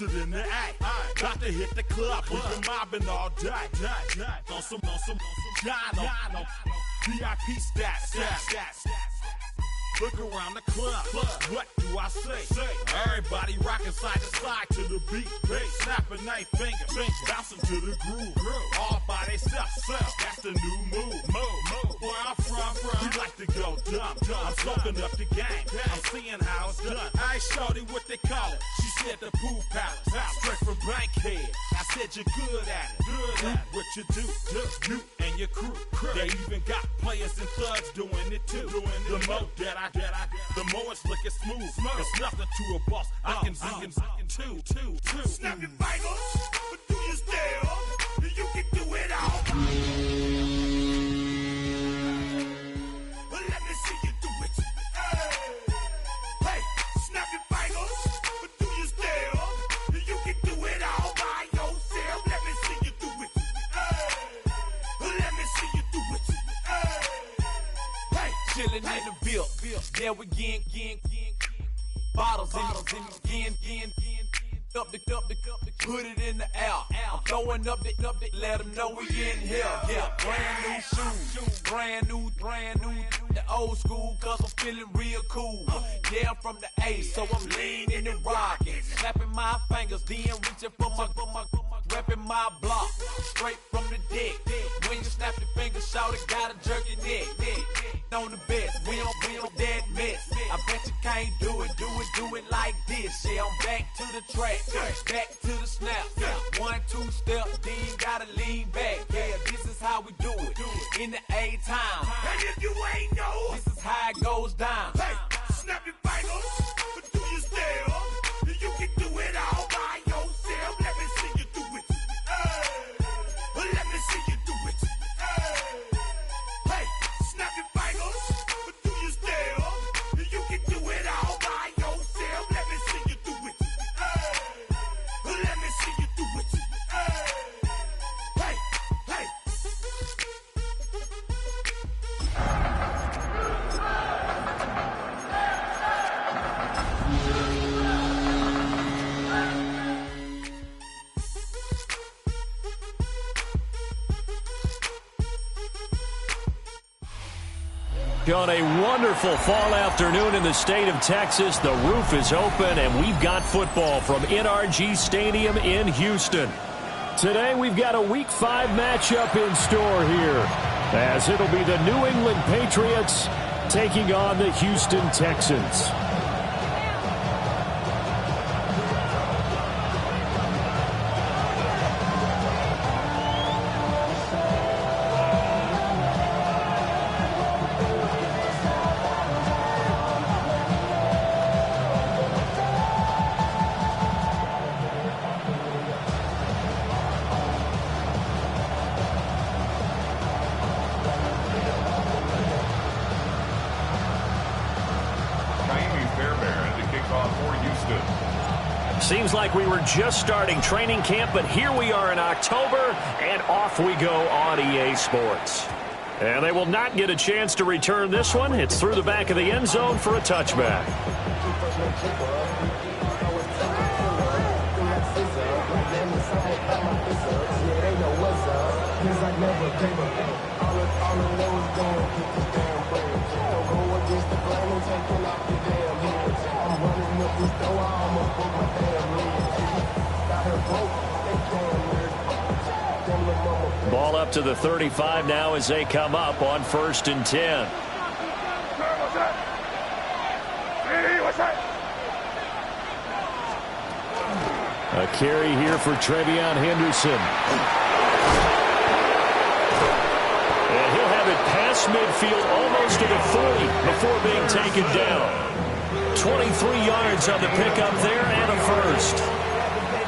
faster than the act. Got to hit the club, we've been mobbing all day. On some Jono, VIP stats. Look around the club, what do I say? Everybody rocking side to side to the beat. Snapping their fingers, bouncing to the groove. All by themselves, that's the new move. Where I'm from, we like to go dumb. I'm soaking up the game, I'm seeing how it's done. I ain't shorty what they call it, she said the pool palace. Straight from Bankhead, I said you're good at it. Do what you do, you and your crew. They even got players and thugs doing it too. The more that the more it's looking smooth. It's nothing to a boss. I can two. Snap your fingers, but do you still? You can do it all. But let me see you do it. Hey, snap your fingers, but do you still? You can do it all by yourself. Let me see you do it. Let me see you do it. Hey, chillin' in the bill. Yeah, we again. Bottles in again. Up the put it in the air. I'm throwing up the, let them know we in here. Yeah, brand new shoes, brand new. The old school, cause I'm feeling real cool. Yeah, I'm from the A, so I'm leaning and rocking. Snapping my fingers, then reaching for my repping my block. Straight from the deck. When you snap your fingers, shout it, gotta jerk your neck. On the best, we don't that mess. I bet you can't do it like this. Yeah, I'm back to the track, back to the snap. 1, 2 step, then you gotta lean back. Yeah, this is how we do it in the A time. and if you ain't know, This is how it goes down. hey, snap your fingers, but do you still? You can do it all by yourself. Let me see you do it. Let me see you do it. Hey, snap your fingers, but do you still? You can do it all by yourself. Let me see you do it. Let me see you do it. Hey. On a wonderful fall afternoon in the state of Texas, the roof is open and we've got football from NRG Stadium in Houston. Today we've got a Week 5 matchup in store here, as it'll be the New England Patriots taking on the Houston Texans. Seems like we were just starting training camp, but here we are in October, and off we go on EA Sports. And they will not get a chance to return this one. It's through the back of the end zone for a touchback. Ball up to the 35 now as they come up on 1st and 10. A carry here for TreVeyon Henderson. And he'll have it past midfield almost to the 30 before being taken down. 23 yards on the pickup there and a first.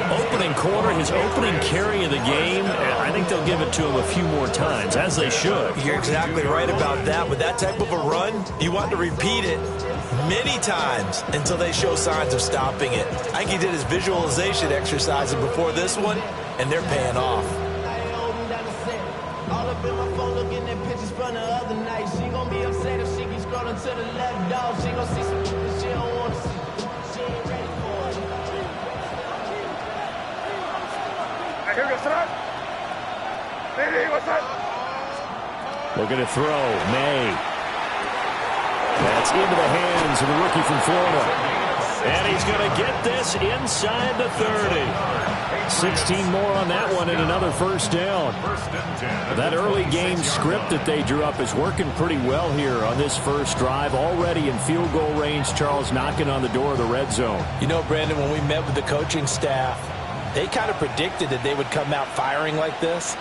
Opening quarter, his opening carry of the game, I think they'll give it to him a few more times, as they should. You're exactly right about that. With that type of a run, you want to repeat it many times until they show signs of stopping it. I think he did his visualization exercises before this one, and they're paying off. All up in my phone looking at pictures from the other night. She gon' be upset if she keeps scrolling to the left, dog. She gon' see some shit she don't want to see. She ain't ready for it. Looking to throw. May. That's into the hands of the rookie from Florida. And he's going to get this inside the 30. 16 more on that one and another first down. That early game script that they drew up is working pretty well here on this first drive. Already in field goal range, Charles knocking on the door of the red zone. You know, Brandon, when we met with the coaching staff, they kind of predicted that they would come out firing like this.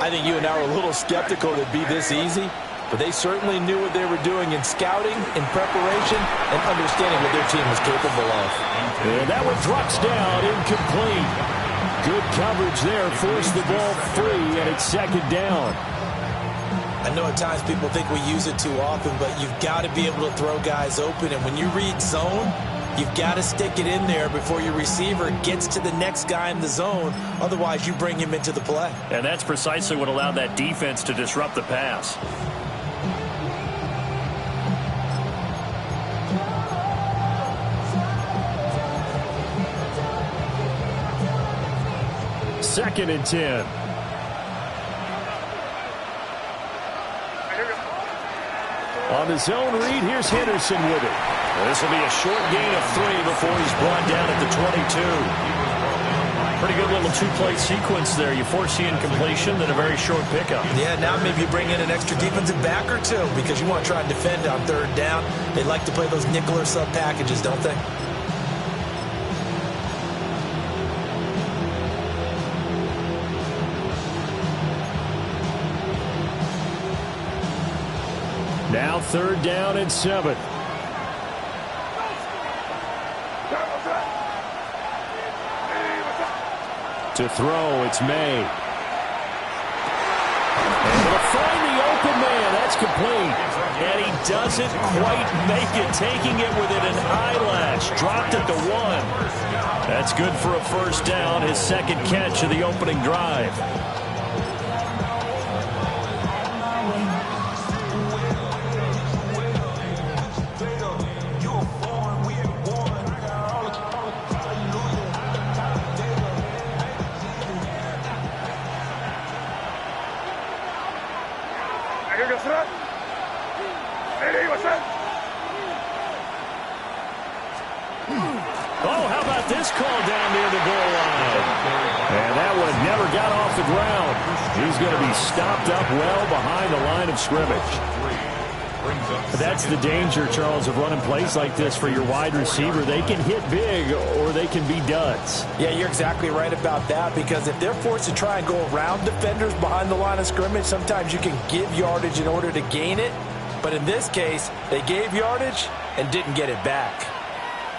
I think you and I were a little skeptical it'd be this easy. But they certainly knew what they were doing in scouting, in preparation, and understanding what their team was capable of. And that one drops down, incomplete. Good coverage there, forced the ball free, and it's second down. I know at times people think we use it too often, but you've got to be able to throw guys open. And when you read zone, you've got to stick it in there before your receiver gets to the next guy in the zone. Otherwise, you bring him into the play. And that's precisely what allowed that defense to disrupt the pass. Second and 10. On the zone read, here's Henderson with it. Well, this will be a short gain of 3 before he's brought down at the 22. Pretty good little two-play sequence there. You force the incompletion, then a very short pickup. Yeah, now maybe you bring in an extra defensive back or two because you want to try and defend on third down. They like to play those nickel or sub packages, don't they? Now third down and 7. To throw, it's May. And he'll find the open man. That's complete. And he doesn't quite make it, taking it within an eyelash. Dropped it to 1. That's good for a first down, his second catch of the opening drive. Oh, how about this call down near the goal line? And that one never got off the ground. He's going to be stopped up well behind the line of scrimmage. That's the danger, Charles, of running plays like this for your wide receiver. They can hit big or they can be duds. Yeah, you're exactly right about that because if they're forced to try and go around defenders behind the line of scrimmage, sometimes you can give yardage in order to gain it. But in this case, they gave yardage and didn't get it back.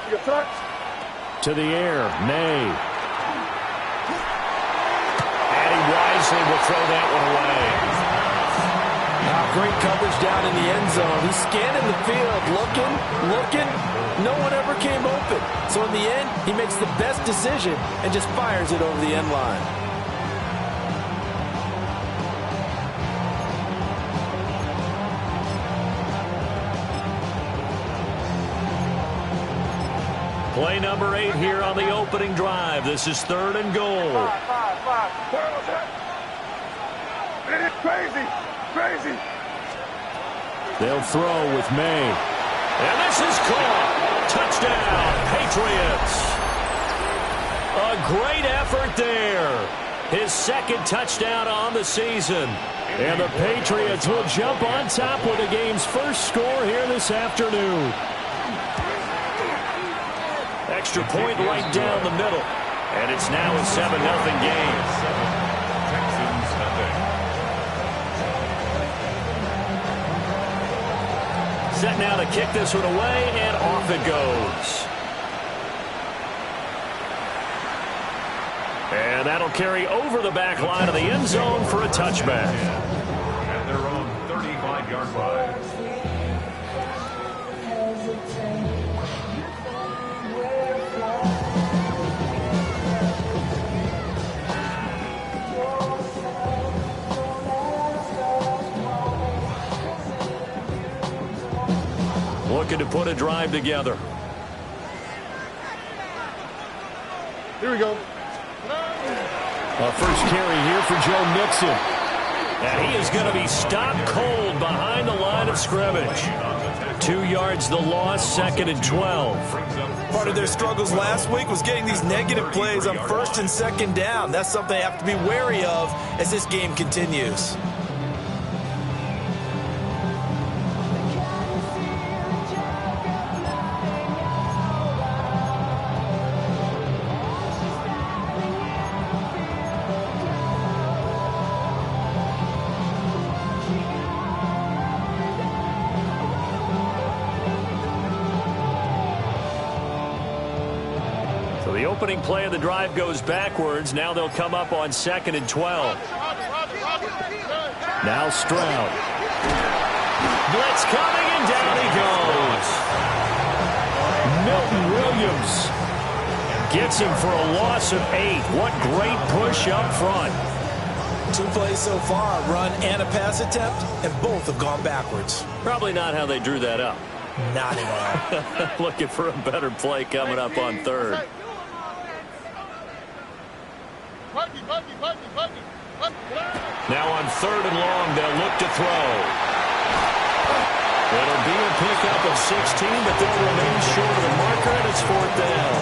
To the air, May. And he wisely will throw that one away. Great coverage down in the end zone. He's scanning the field, looking. No one ever came open. So in the end, he makes the best decision and just fires it over the end line. Play number 8 here on the opening drive. This is third and goal. Crazy. They'll throw with May. And this is caught. Touchdown, Patriots. A great effort there. His second touchdown on the season. And the Patriots will jump on top with the game's first score here this afternoon. Extra point right down the middle. And it's now a 7-0 game. Set now to kick this one away, and off it goes. And that'll carry over the back line of the end zone for a touchback. At their own 35-yard line. Looking to put a drive together. Here we go. A first carry here for Joe Mixon. And he is going to be stopped cold behind the line of scrimmage. 2 yards the loss, 2nd and 12. Part of their struggles last week was getting these negative plays on 1st and 2nd down. That's something they have to be wary of as this game continues. So the opening play of the drive goes backwards. Now they'll come up on 2nd and 12. Now Stroud. Blitz coming, and down he goes. Milton Williams gets him for a loss of 8. What great push up front. 2 plays so far, a run and a pass attempt, and both have gone backwards. Probably not how they drew that up. Not at all. Looking for a better play coming up on 3rd. Now on 3rd and long, they'll look to throw. It'll be a pickup of 16, but they'll remain short of the marker, and it's 4th down.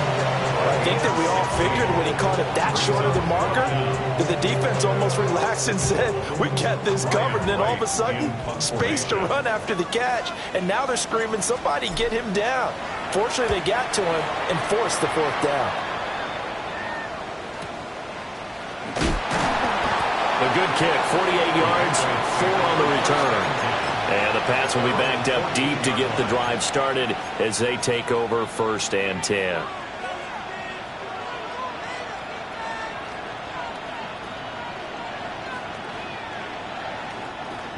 I think that we all figured when he caught it that short of the marker that the defense almost relaxed and said, we got this covered. And then all of a sudden, space to run after the catch. And now they're screaming, somebody get him down. Fortunately, they got to him and forced the 4th down. A good kick, 48 yards, 4 on the return. And the Pats will be backed up deep to get the drive started as they take over 1st and 10.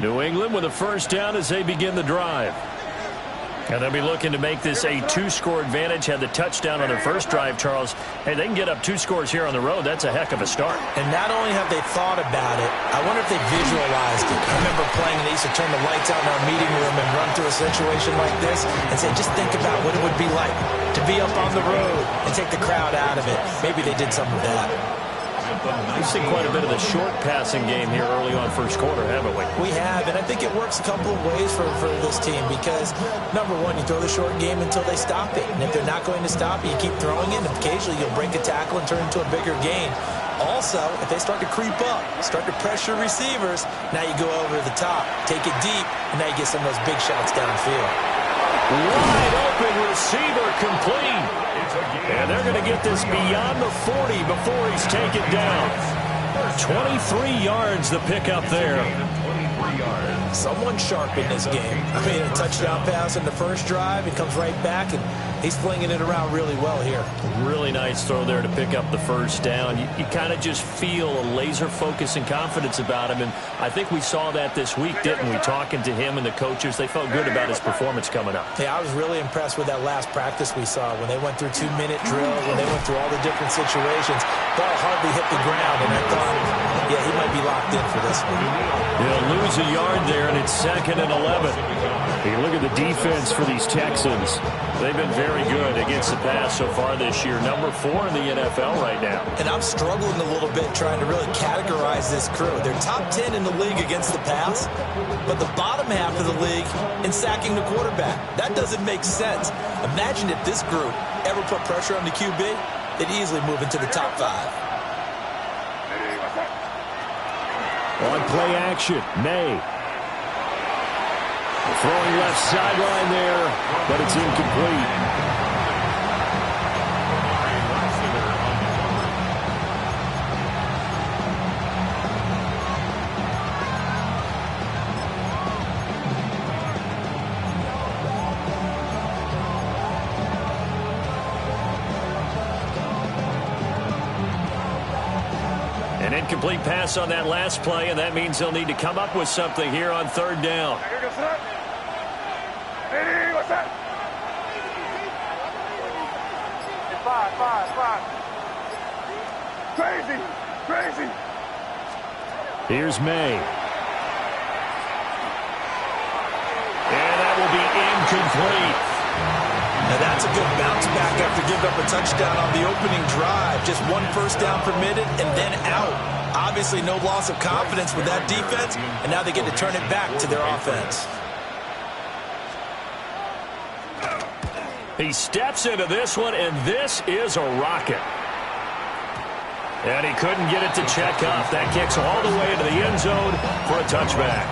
New England with a first down as they begin the drive. And they'll be looking to make this a 2-score advantage. Had the touchdown on their first drive, Charles. Hey, they can get up 2 scores here on the road. That's a heck of a start. And not only have they thought about it, I wonder if they visualized it. I remember playing, and they used to turn the lights out in our meeting room and run through a situation like this and say, just think about what it would be like to be up on the road and take the crowd out of it. Maybe they did some of that. We've seen quite a bit of the short passing game here early on first quarter, haven't we? We have, and I think it works a couple of ways for this team because, number one, you throw the short game until they stop it. And if they're not going to stop it, you keep throwing it, and occasionally you'll break a tackle and turn into a bigger gain. Also, if they start to creep up, start to pressure receivers, now you go over the top, take it deep, and now you get some of those big shots downfield. Wide open receiver complete. And they're going to get this beyond the 40 before he's taken down. 23 yards the pickup there. Someone sharp in this game. I mean, a touchdown pass in the first drive. It comes right back, and he's flinging it around really well here. Really nice throw there to pick up the first down. You kind of just feel a laser focus and confidence about him, and I think we saw that this week, didn't we? Talking to him and the coaches, they felt good about his performance coming up. Yeah, I was really impressed with that last practice we saw when they went through 2-minute drill, when they went through all the different situations. Ball hardly hit the ground, and I thought, yeah, he might be locked in for this one. They'll lose a yard there, and it's 2nd and 11. You look at the defense for these Texans. They've been very good against the pass so far this year. Number 4 in the NFL right now. And I'm struggling a little bit trying to really categorize this crew. They're top 10 in the league against the pass, but the bottom half of the league in sacking the quarterback. That doesn't make sense. Imagine if this group ever put pressure on the QB, they'd easily move into the top 5. On play action, May. Throwing left sideline there, but it's incomplete. An incomplete pass on that last play, and that means they'll need to come up with something here on 3rd down. Crazy. Here's May. And that will be incomplete. Now that's a good bounce back after giving up a touchdown on the opening drive. Just one first down permitted and then out. Obviously no loss of confidence with that defense, and now they get to turn it back to their offense. He steps into this one, and this is a rocket. And he couldn't get it to check up. That kicks all the way into the end zone for a touchback.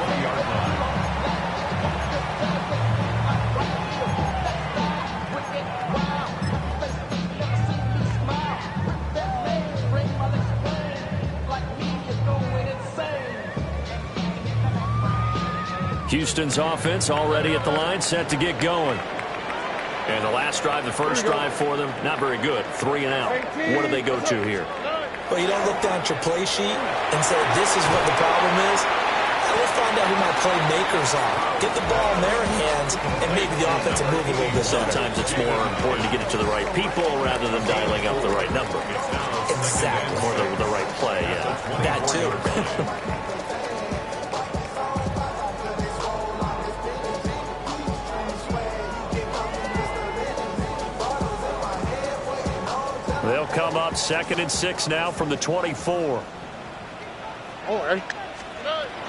Houston's offense already at the line, set to get going. And the last drive, the first drive for them, not very good. 3 and out. What do they go to here? Well, you don't look down at your play sheet and say, this is what the problem is. Let's find out who my playmakers are. Get the ball in their hands, and maybe the offense will move a little bit better. Sometimes it's more important to get it to the right people rather than dialing up the right number. Exactly. Or the right play, yeah. That too. They'll come up 2nd and 6 now from the 24.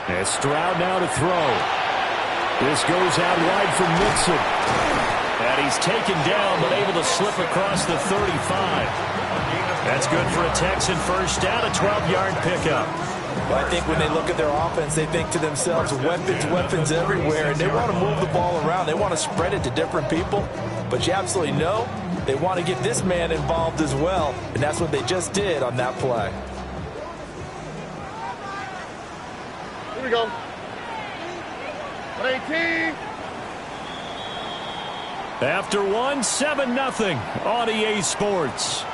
And Stroud now to throw. This goes out wide for Mixon. And he's taken down but able to slip across the 35. That's good for a Texan first down, a 12-yard pickup. Well, I think when they look at their offense, they think to themselves, weapons everywhere, and they want to move the ball around. They want to spread it to different people. But you absolutely know they want to get this man involved as well, and that's what they just did on that play. Here we go. 18. After 1, 7-0 on EA Sports.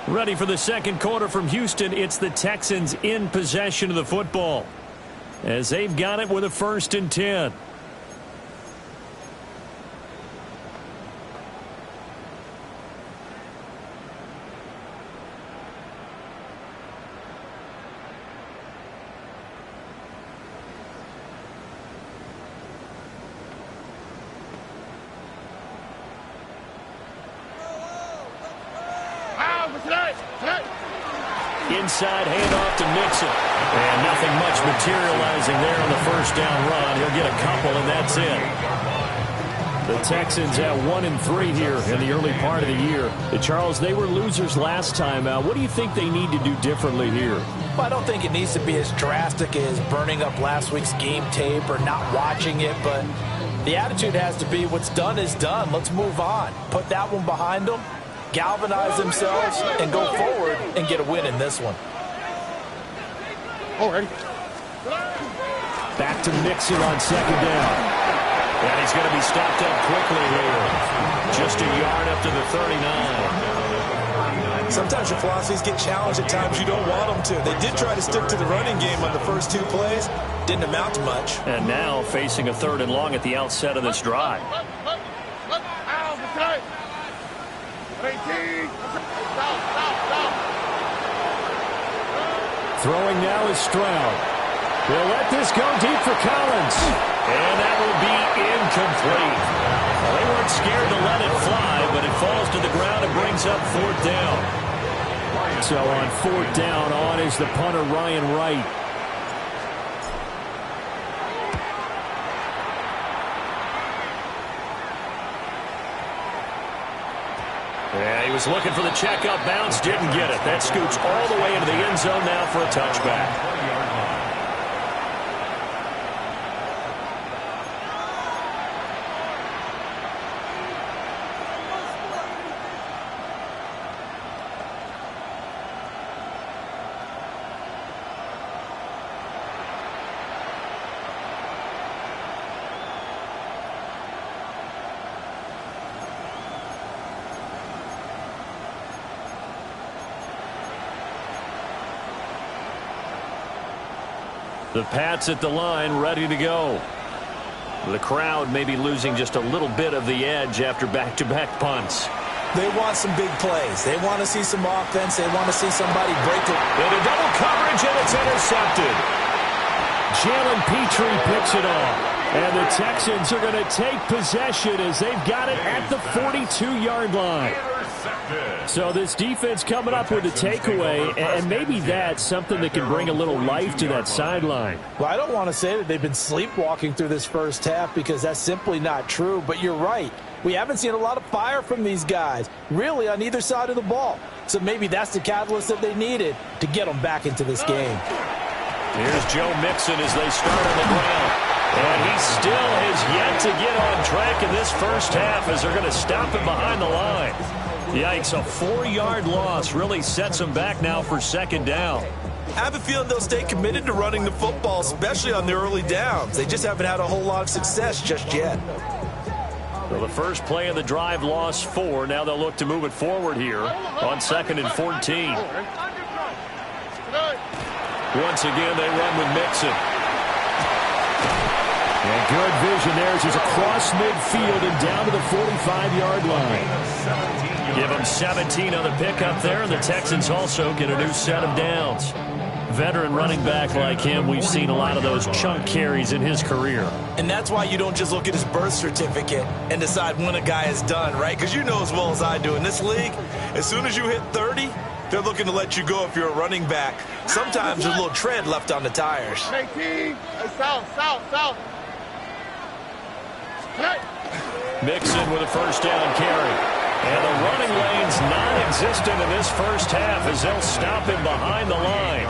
Ready for the second quarter from Houston. It's the Texans in possession of the football as they've got it with a 1st and 10. Inside handoff to Mixon. And nothing much materializing there on the first down run. He'll get a couple, and that's it. The Texans at 1-3 here in the early part of the year. Charles, they were losers last time out. What do you think they need to do differently here? Well, I don't think it needs to be as drastic as burning up last week's game tape or not watching it, but the attitude has to be what's done is done. Let's move on. Put that one behind them, galvanize themselves, and go forward and get a win in this one. Already. Back to Mixon on 2nd down. And he's going to be stopped up quickly here. Just a yard up to the 39. Sometimes your philosophies get challenged at times you don't want them to. They did try to stick to the running game on the first 2 plays. Didn't amount to much. And now facing a 3rd and long at the outset of this drive. 18. Throwing now is Stroud. They'll let this go deep for Collins. And that will be incomplete. Well, they weren't scared to let it fly, but it falls to the ground and brings up 4th down. So on 4th down, on is the punter Ryan Wright. Yeah, he was looking for the checkup bounce, didn't get it. That scoots all the way into the end zone now for a touchback. The Pats at the line, ready to go. The crowd may be losing just a little bit of the edge after back-to-back punts. They want some big plays. They want to see some offense. They want to see somebody break it. Into double coverage, and it's intercepted. Jalen Petrie picks it off. And the Texans are going to take possession as they've got it at the 42-yard line. So this defense coming up with a takeaway, and maybe that's something that can bring a little life to that sideline. Well, I don't want to say that they've been sleepwalking through this first half because that's simply not true, but you're right. We haven't seen a lot of fire from these guys, really, on either side of the ball. So maybe that's the catalyst that they needed to get them back into this game. Here's Joe Mixon as they start on the ground. And he still has yet to get on track in this first half as they're going to stop him behind the line. Yikes, a 4-yard loss really sets them back now for second down. I have a feeling they'll stay committed to running the football, especially on their early downs. They just haven't had a whole lot of success just yet. So the first play of the drive lost 4. Now they'll look to move it forward here on 2nd and 14. Once again, they run with Mixon. And good vision there as he's across midfield and down to the 45-yard line. Give them 17 on the pickup there, and the Texans also get a new set of downs. Veteran running back like him, we've seen a lot of those chunk carries in his career. And that's why you don't just look at his birth certificate and decide when a guy is done, right? Because you know as well as I do, in this league, as soon as you hit 30, they're looking to let you go if you're a running back. Sometimes there's a little tread left on the tires. 18, south. Mixon with a first down carry. And the running lane's non-existent in this first half as they'll stop him behind the line.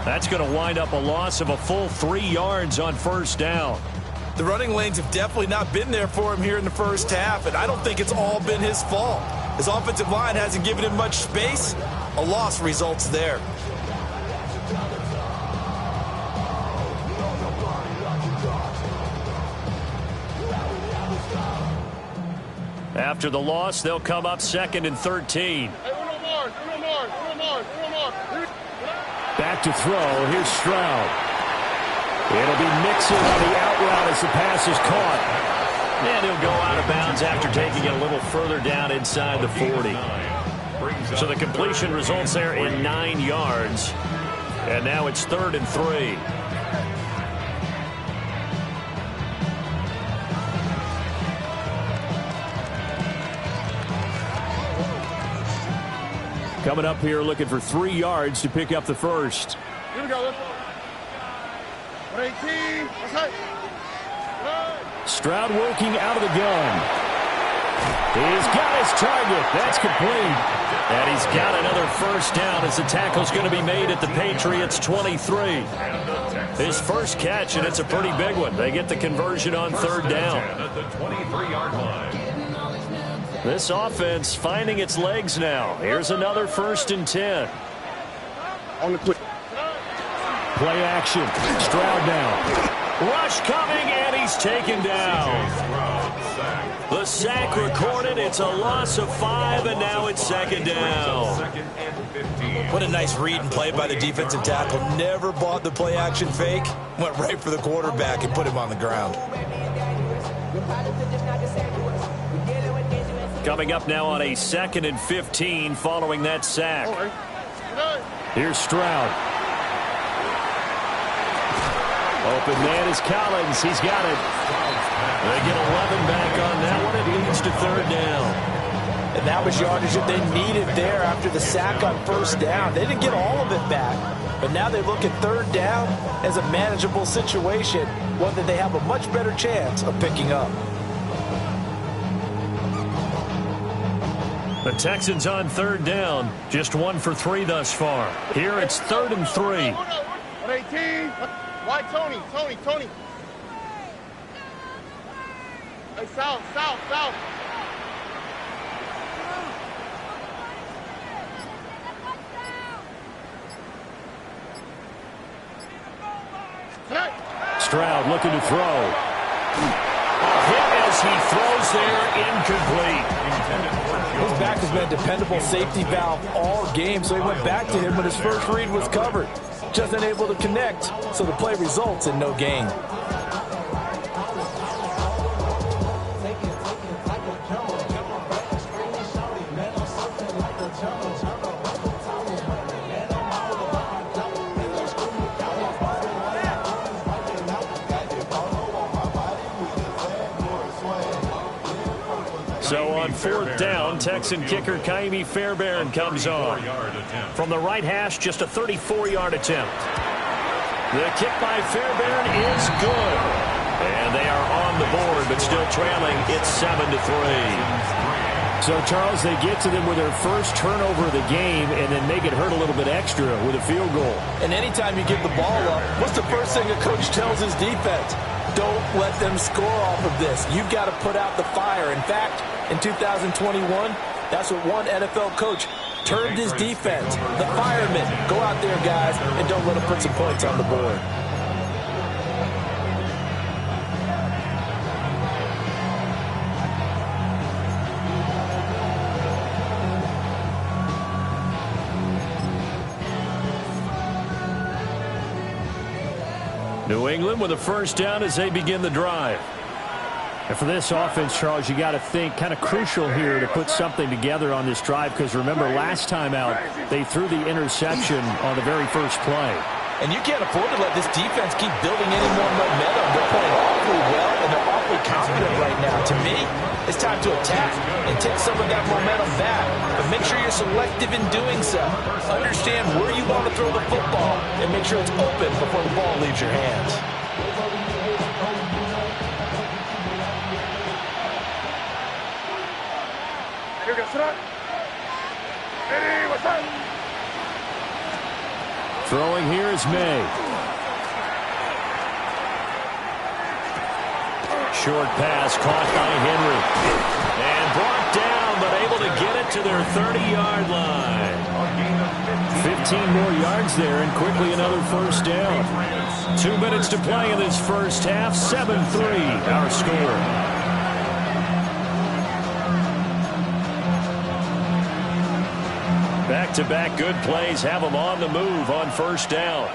That's going to wind up a loss of a full 3 yards on first down. The running lanes have definitely not been there for him here in the first half, and I don't think it's all been his fault. His offensive line hasn't given him much space. A loss results there. After the loss, they'll come up 2nd and 13. Back to throw. Here's Stroud. It'll be Mixon on the out route as the pass is caught. And he'll go out of bounds after taking it a little further down inside the 40. So the completion results there in 9 yards. And now it's 3rd and 3. Coming up here looking for 3 yards to pick up the first. Here we go. 18. Stroud working out of the gun. He's got his target. That's complete. And he's got another first down as the tackle's going to be made at the Patriots' 23. His first catch, and it's a pretty big one. They get the conversion on 3rd down. At the 23-yard line. This offense finding its legs now. Here's another 1st and 10. On the quick. Play action. Stroud down. Rush coming, and he's taken down. The sack recorded. It's a loss of 5, and now it's 2nd down. What a nice read and play by the defensive tackle. Never bought the play action fake. Went right for the quarterback and put him on the ground. Coming up now on a 2nd and 15 following that sack. Here's Stroud. Open man is Collins. He's got it. They get 11 back on that one. It leads to 3rd down. And that was yardage that they needed there after the sack on 1st down. They didn't get all of it back, but now they look at 3rd down as a manageable situation, one that they have a much better chance of picking up. The Texans on 3rd down, just 1 for 3 thus far. Here it's 3rd and 3. 18. Wide Tony. Hey, south. Stroud looking to throw. Hit as he throws there, incomplete. His back has been a dependable safety valve all game, so he went back to him when his first read was covered. Just unable to connect, so the play results in no gain. So on 4th down, Texan kicker Kaimi Fairbairn comes on. From the right hash, just a 34-yard attempt. The kick by Fairbairn is good. And they are on the board, but still trailing. It's 7-3. So, Charles, they get to them with their first turnover of the game and then make it hurt a little bit extra with a field goal. And anytime you give the ball up, what's the first thing a coach tells his defense? Don't let them score off of this. You've got to put out the fire. In fact, in 2021, that's what one NFL coach termed his defense. The firemen. Go out there, guys, and don't let them put some points on the board. New England with a first down as they begin the drive. And for this offense, Charles, you got to think kind of crucial here to put something together on this drive, because remember last time out they threw the interception on the very first play. And you can't afford to let this defense keep building any more momentum. They're playing awfully well, and they're awfully confident right now. To me, it's time to attack and take some of that momentum back. But make sure you're selective in doing so. Understand where you want to throw the football and make sure it's open before the ball leaves your hands. Throwing here is May. Short pass caught by Henry. And brought down, but able to get it to their 30-yard line. 15 more yards there, and quickly another first down. 2 minutes to play in this first half. 7-3 our score. Back-to-back good plays have them on the move on first down.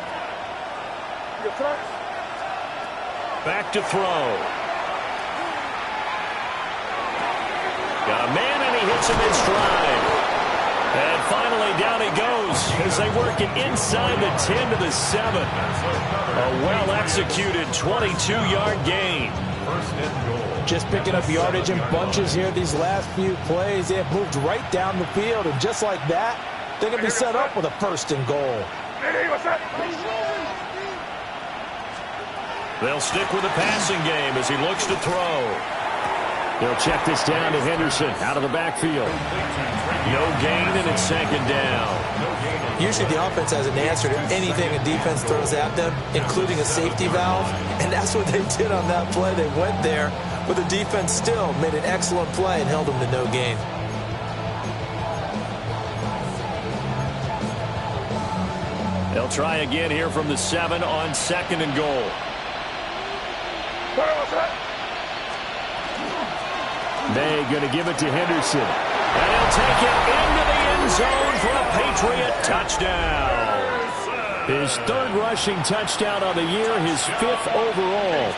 Back to throw. Got a man, and he hits him in stride. And finally down he goes as they work it inside the 10 to the 7. A well-executed 22-yard gain. Just picking up yardage in bunches here these last few plays. They have moved right down the field, and just like that, they're going to be set up with a first and goal. They'll stick with the passing game as he looks to throw. They'll check this down to Henderson out of the backfield. No gain, and it's second down. Usually the offense has an answer to anything a defense throws at them, including a safety valve, and that's what they did on that play. They went there, but the defense still made an excellent play and held them to no gain. They'll try again here from the 7 on second and goal. May going to give it to Henderson. And he'll take it into the end zone for a Patriot touchdown. His 3rd rushing touchdown of the year, his 5th overall.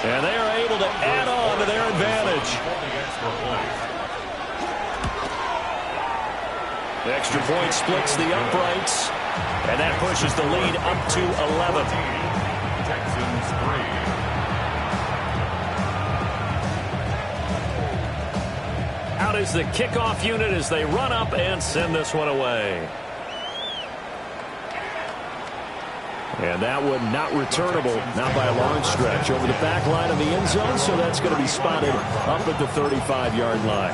And they are able to add on to their advantage. The extra point splits the uprights. And that pushes the lead up to 11. Texans 3. Out is the kickoff unit as they run up and send this one away. And that one not returnable, not by a long stretch, over the back line of the end zone, so that's going to be spotted up at the 35-yard line.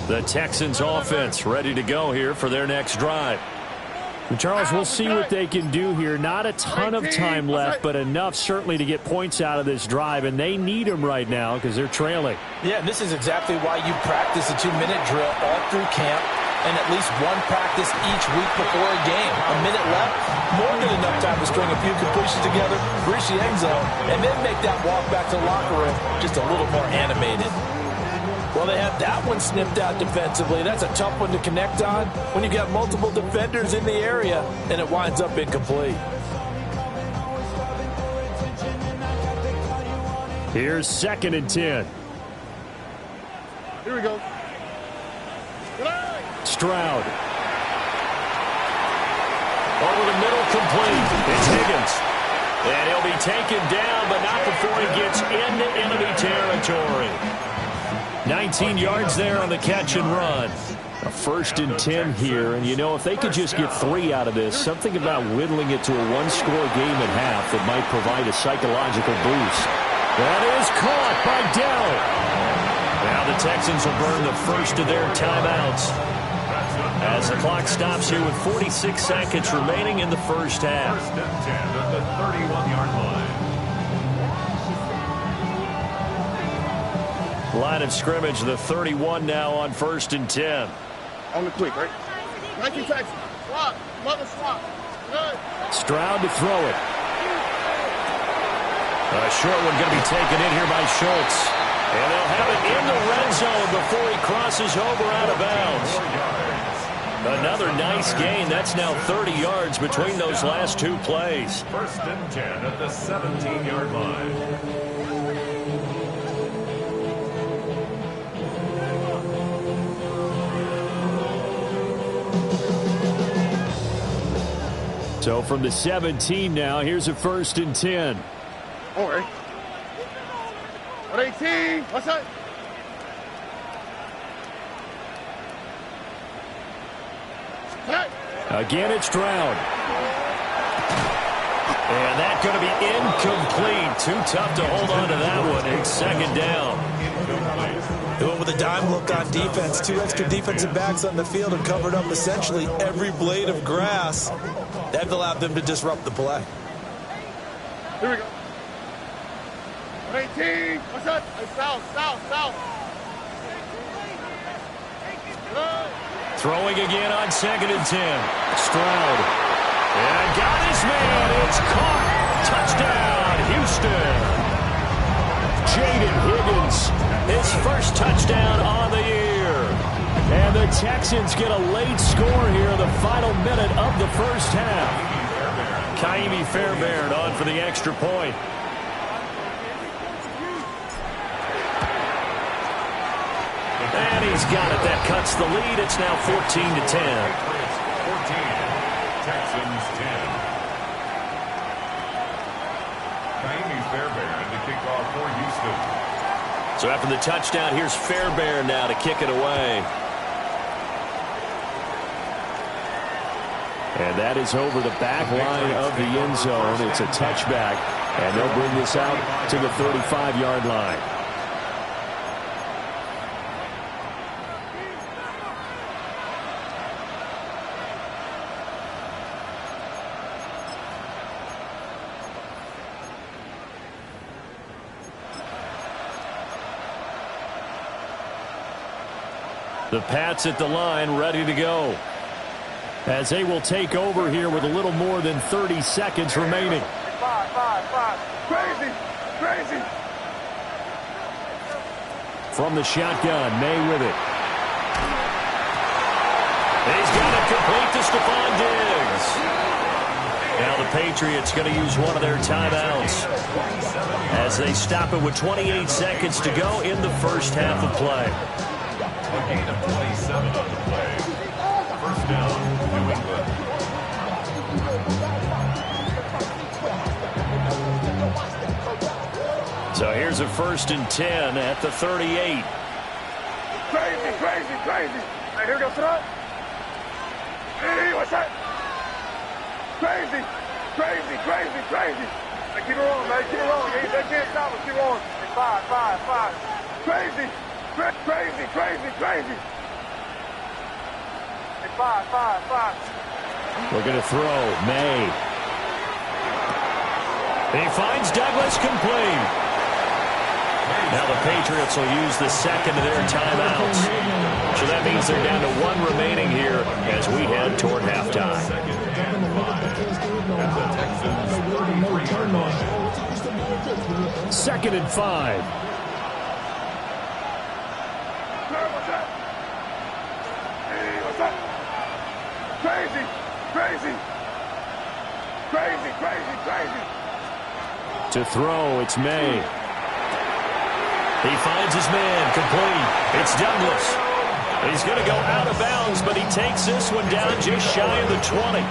The Texans offense ready to go here for their next drive. And Charles, we'll see what they can do here. Not a ton of time left, but enough certainly to get points out of this drive, and they need them right now because they're trailing. Yeah, this is exactly why you practice a 2-minute drill all through camp. and at least one practice each week before a game. A minute left, more than enough time to string a few completions together, reach the end zone, and then make that walk back to the locker room just a little more animated. Well, they have that one snipped out defensively. That's a tough one to connect on when you got multiple defenders in the area, and it winds up incomplete. Here's 2nd and 10. Here we go. Stroud. Over the middle, complete. It's Higgins. And he'll be taken down, but not before he gets into enemy territory. 19 yards there on the catch and run. A 1st and 10 here, and you know, if they could just get 3 out of this, something about whittling it to a one-score game at half that might provide a psychological boost. That is caught by Dell. Now the Texans will burn the first of their timeouts as the clock stops here with 46 seconds remaining in the first half. 1st and 10 at the 31-yard line. Line of scrimmage, the 31 now on 1st and 10. On the quick, right? 19 Texans. Swap. Mother swap. Good. Stroud to throw it. A short one going to be taken in here by Schultz. And they'll have it in the red zone before he crosses over out of bounds. Another nice gain. That's now 30 yards between those last 2 plays. 1st and 10 at the 17-yard line. So from the 17 now, here's a 1st and 10. All right. 118. What's that? Again, it's Stroud. And that's going to be incomplete. Too tough to hold on to that one. It's 2nd down. They went with a dime look on defense. 2 extra defensive backs on the field and covered up essentially every blade of grass. That allowed them to disrupt the play. Here we go. 118. What's that? Hey, south. Good. Throwing again on 2nd and 10. Stroud. And got his man. It's caught. Touchdown, Houston. Jaden Higgins, his first touchdown on the year. And the Texans get a late score here in the final minute of the first half. Kaimi Fairbairn on for the extra point. And he's got it. That cuts the lead. It's now 14-10. 14. Texans 10. Kaimi Fairbairn to kick off for Houston. So after the touchdown, here's Fairbairn now to kick it away. And that is over the back line of the end zone. It's a touchback. And they'll bring this out to the 35-yard line. The Pats at the line, ready to go. As they will take over here with a little more than 30 seconds remaining. 5. Crazy. From the shotgun, May with it. He's got it complete to Stephon Diggs. Now the Patriots going to use one of their timeouts as they stop it with 28 seconds to go in the first half of play. A gain of 27 on the play. 1st down, New England. So here's a 1st and 10 at the 38. Crazy. Hey, here we go. Sit up. Hey, what's that? Crazy. Hey, keep it rolling, man. Keep it rolling. They can't stop us. Keep rolling. Hey, 5. Crazy. Hey, 5. We're going to throw. May. He finds Douglas complete. Now the Patriots will use the second of their timeouts. So that means they're down to one remaining here as we head toward halftime. Second and 5 at the Texans' 33-yard line. 2nd and 5. Crazy, crazy, crazy, crazy, crazy. To throw, it's May. He finds his man, complete. It's Douglas. He's going to go out of bounds, but he takes this one down just shy of the 20.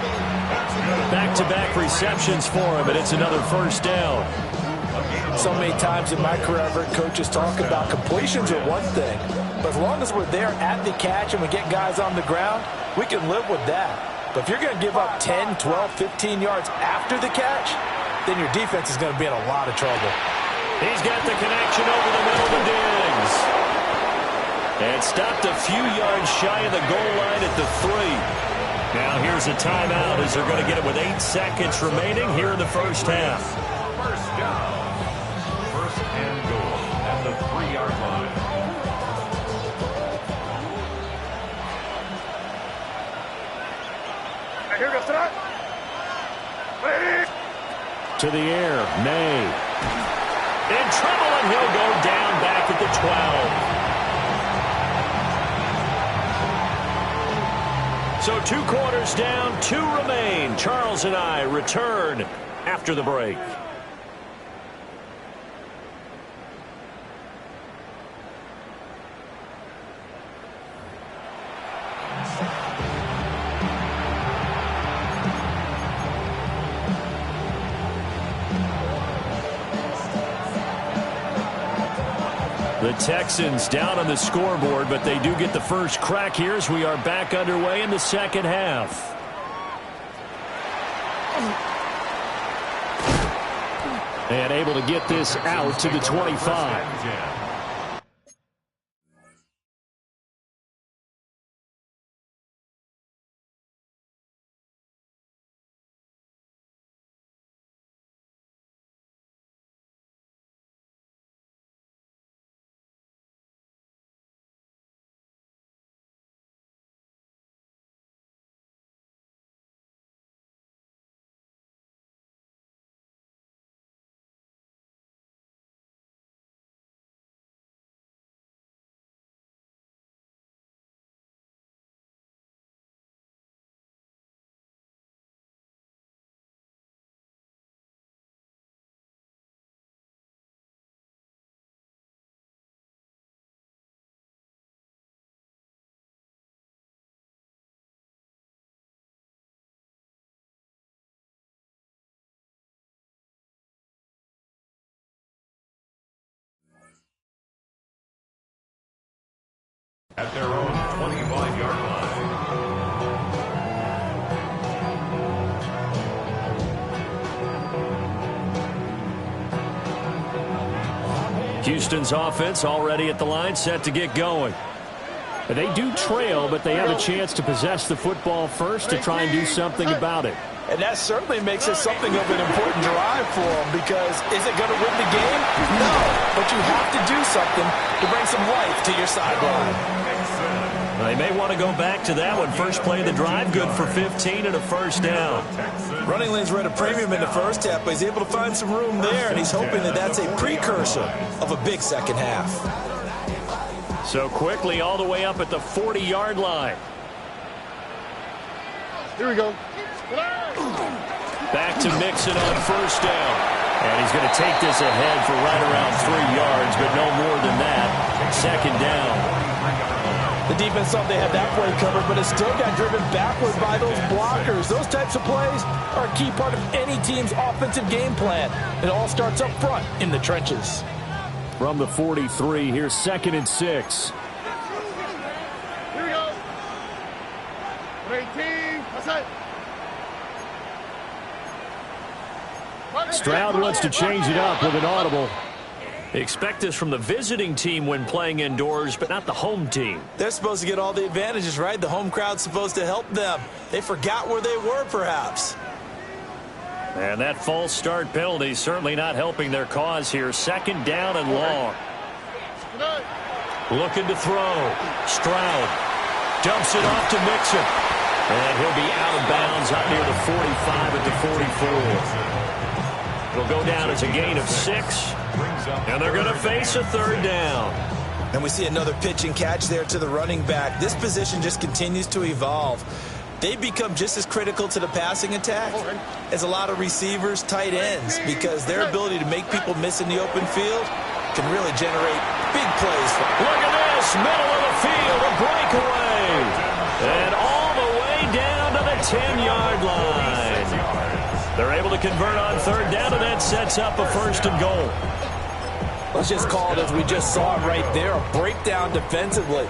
Back-to-back receptions for him, and it's another first down. So many times in my career, I've heard coaches talk about completions are one thing, but as long as we're there at the catch and we get guys on the ground, we can live with that. But if you're going to give up 10, 12, 15 yards after the catch, then your defense is going to be in a lot of trouble. He's got the connection over the middle to Diggs. And stopped a few yards shy of the goal line at the 3. Now here's a timeout as they're going to get it with 8 seconds remaining here in the first half. First down. First and goal at the 3-yard line. Here goes tonight. To the air, May. In trouble, and he'll go down back at the 12. So 2 quarters down, 2 remain. Charles and I return after the break. The Texans down on the scoreboard, but they do get the first crack here as we are back underway in the second half. And able to get this out to the 25. At their own 25-yard line. Houston's offense already at the line, set to get going. They do trail, but they have a chance to possess the football first to try and do something about it. And that certainly makes it something of an important drive for them, because is it going to win the game? No, but you have to do something to bring some life to your sideline. They may want to go back to that one. First play of the drive, good for 15 and a first down. Running lanes were at a premium in the first half, but he's able to find some room there, and he's hoping that that's a precursor of a big second half. So quickly all the way up at the 40-yard line. Here we go. Back to Mixon on first down. And he's going to take this ahead for right around 3 yards, but no more than that. Second down. The defense thought they had that play covered, but it still got driven backward by those blockers. Those types of plays are a key part of any team's offensive game plan. It all starts up front in the trenches. From the 43, here's 2nd and 6. Here we go. 18. Stroud wants to change it up with an audible. Expect this from the visiting team when playing indoors, but not the home team. They're supposed to get all the advantages, right? The home crowd's supposed to help them. They forgot where they were, perhaps. And that false start penalty certainly not helping their cause here. Second down and long. Looking to throw. Stroud dumps it off to Mixon. And he'll be out of bounds out near the 45 at the 44. It'll go down as a gain of 6. And they're going to face a third down. And we see another pitch and catch there to the running back. This position just continues to evolve. They've become just as critical to the passing attack as a lot of receivers, tight ends, because their ability to make people miss in the open field can really generate big plays. Look at this, middle of the field, a breakaway. And all the way down to the 10-yard line. They're able to convert on third down, and that sets up a 1st and goal. Let's just call it as we just saw it right there, a breakdown defensively.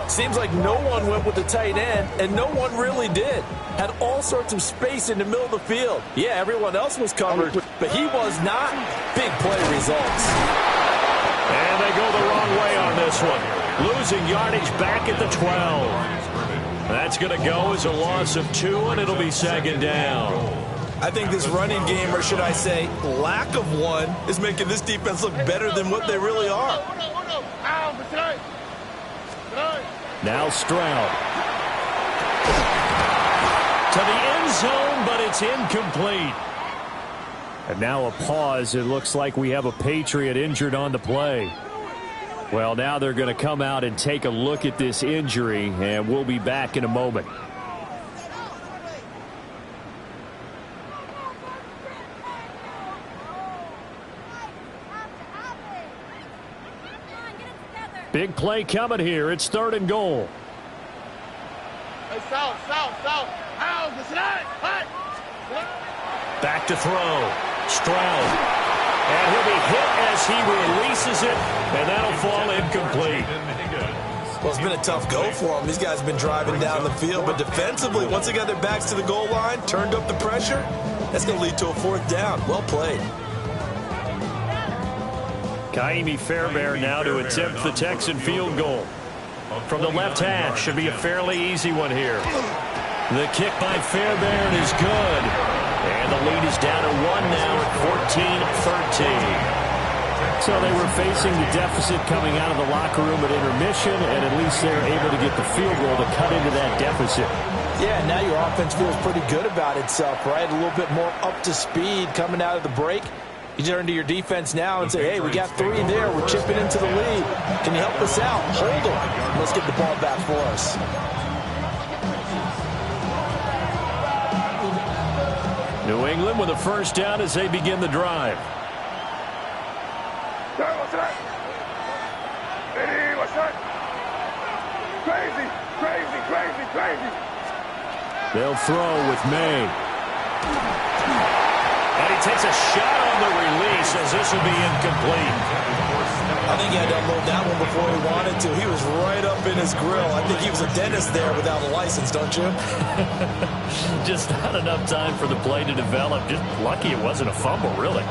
Seems like no one went with the tight end, and no one really did. Had all sorts of space in the middle of the field. Yeah, everyone else was covered, but he was not. Big play results. And they go the wrong way on this one. Losing yardage back at the 12. That's going to go as a loss of 2, and it'll be 2nd down. I think this running game, or should I say lack of one, is making this defense look better than what they really are. Now Stroud. To the end zone, but it's incomplete. And now a pause. It looks like we have a Patriot injured on the play. Well, now they're going to come out and take a look at this injury, and we'll be back in a moment. Big play coming here. It's 3rd and goal. Hey, south. Back to throw. Stroud. And he'll be hit as he releases it, and that'll fall incomplete. Well, it's been a tough go for them. These guys have been driving down the field, but defensively, once they got their backs to the goal line, turned up the pressure, that's going to lead to a 4th down. Well played. Ka'imi Fairbairn now to attempt the Texan field goal. From the left hash, should be a fairly easy one here. The kick by Fairbairn is good. And the lead is down to 1 now at 14-13. So they were facing the deficit coming out of the locker room at intermission, and at least they're able to get the field goal to cut into that deficit. Yeah, now your offense feels pretty good about itself, right? A little bit more up to speed coming out of the break. You turn to your defense now and say, hey, we got 3 there. We're chipping into the lead. Can you help us out? Hold them. Let's get the ball back for us. New England with a 1st down as they begin the drive. They'll throw with May. And he takes a shot on the release as this will be incomplete. I think he had to unload that one before he wanted to. He was right up in his grill. I think he was a dentist there without a license, don't you? Just not enough time for the play to develop. Just lucky it wasn't a fumble, really.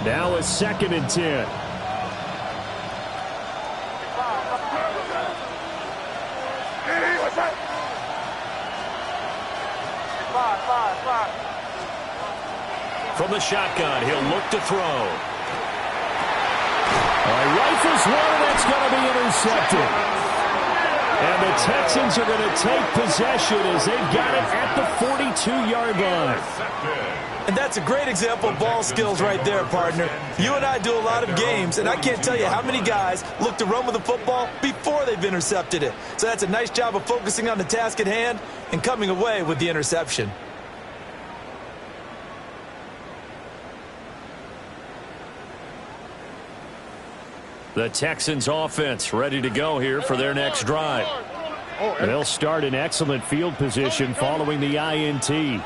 Now a 2nd and 10. From the shotgun, he'll look to throw. Rifles one, and that's going to be intercepted. And the Texans are going to take possession as they've got it at the 42-yard line. And that's a great example of ball skills right there, partner. You and I do a lot of games, and I can't tell you how many guys look to run with the football before they've intercepted it. So that's a nice job of focusing on the task at hand and coming away with the interception. The Texans offense ready to go here for their next drive. They'll start in excellent field position following the INT.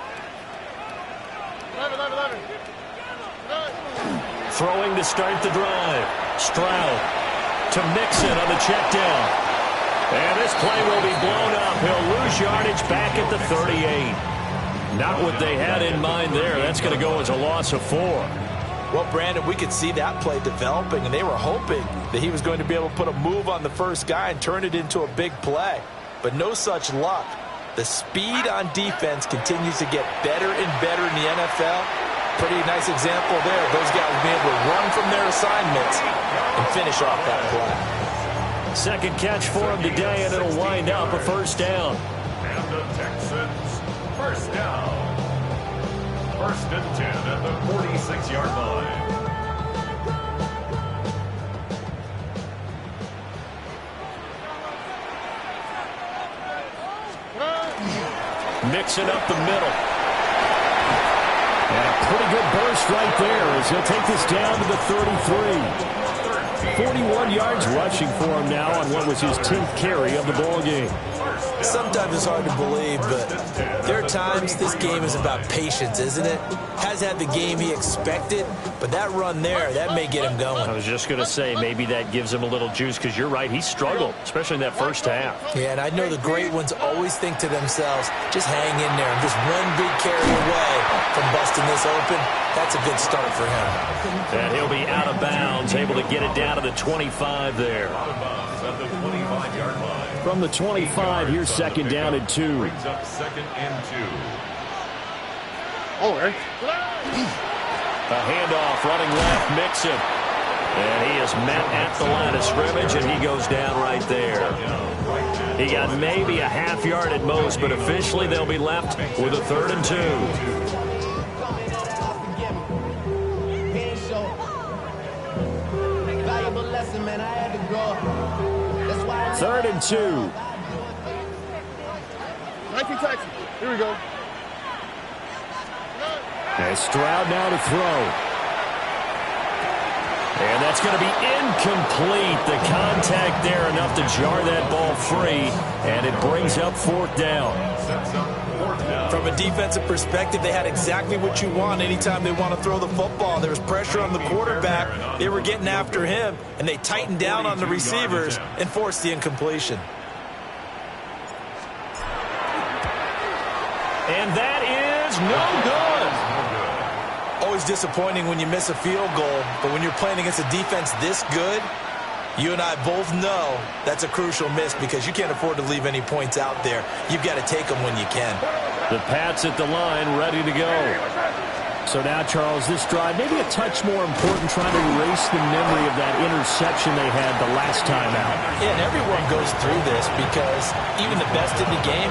Throwing to start the drive. Stroud to Mixon on the check down. And this play will be blown up. He'll lose yardage back at the 38. Not what they had in mind there. That's going to go as a loss of 4. Well, Brandon, we could see that play developing, and they were hoping that he was going to be able to put a move on the first guy and turn it into a big play. But no such luck. The speed on defense continues to get better and better in the NFL, Pretty nice example there. Those guys being able to run from their assignments and finish off that play. Second catch for him today, and it'll wind up a first down. And the Texans, first down. 1st and 10 at the 46-yard line. Mixing up the middle. And a pretty good burst right there as he'll take this down to the 33. 41 yards rushing for him now on what was his 10th carry of the ball game. Sometimes it's hard to believe, but there are times this game is about patience, isn't it? Has had the game he expected, but that run there, that may get him going. I was just going to say, maybe that gives him a little juice, because you're right, he struggled, especially in that first half. Yeah, and I know the great ones always think to themselves, just hang in there. I'm just one big carry away from busting this open. That's a good start for him. And he'll be out of bounds, able to get it down to the 25 there. Out of bounds at the 25-yard line. From the 25, here's second down and 2. Brings up 2nd and 2. Oh, right. A handoff, running left, Mixon. And he is met at the line of scrimmage, and he goes down right there. He got maybe a half yard at most, but officially they'll be left with a 3rd and 2. Third and 2. 19 Texans. Here we go. And Stroud now to throw. And that's going to be incomplete. The contact there enough to jar that ball free, and it brings up 4th down. From a defensive perspective, they had exactly what you want anytime they want to throw the football. There was pressure on the quarterback. They were getting after him, and they tightened down on the receivers and forced the incompletion. And that is no good. Always disappointing when you miss a field goal, but when you're playing against a defense this good, you and I both know that's a crucial miss because you can't afford to leave any points out there. You've got to take them when you can. The Pats at the line, ready to go. So now, Charles, this drive, maybe a touch more important, trying to erase the memory of that interception they had the last time out. Yeah, and everyone goes through this because even the best in the game,